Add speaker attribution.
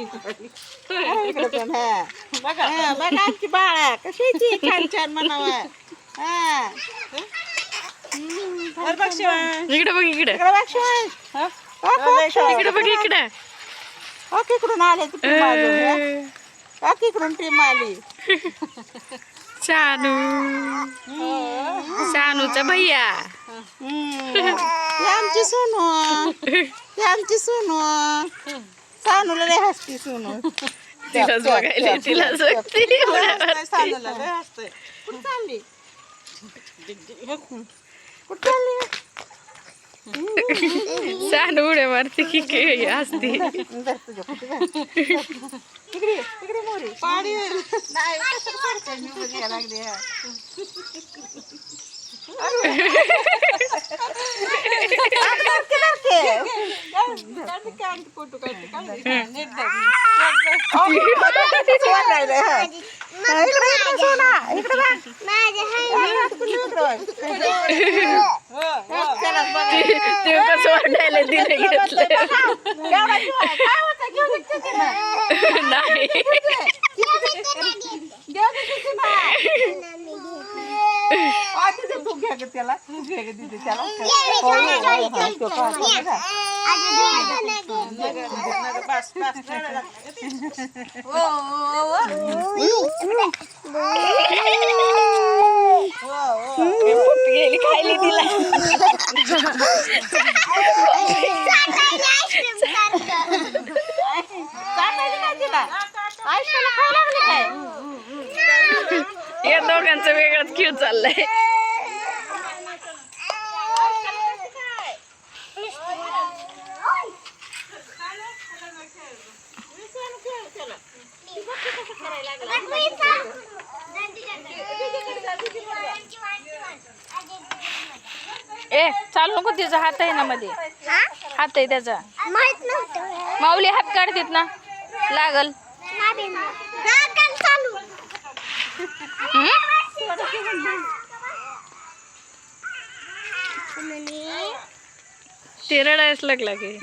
Speaker 1: इकडे पण बघा आमची बाळा कशाची छान छान म्हणावं
Speaker 2: इकडे बघ इकडे इकडे बघ इकडे
Speaker 1: इकडून आले इकडून टीम आली
Speaker 2: शानू शानूचा भैया
Speaker 1: आमची सोनू आमची सोनू सानूला लय हसती सोनू
Speaker 2: तिलाच बघायला तिलाच
Speaker 1: सानूला लय हसतंय कुठं चालली कुठं चालली
Speaker 2: शानू उड्या मारते की असते
Speaker 1: इकडे मोरी पाणी नाही मी उभं घ्यायला लागली फोटो
Speaker 2: ते कसं वाटायला तिने घेतलं नाही
Speaker 1: तू घ्या ग त्याला तू घ्या ग दिदी त्याला
Speaker 2: गेली खायली तिला या दोघांचं वेगळंच क्यू चाललंय ए चालू नको तिचा हात आहे ना मध्ये हात आहे त्याचा माऊली हात काढतेत ना लागल ते रडायच लागला की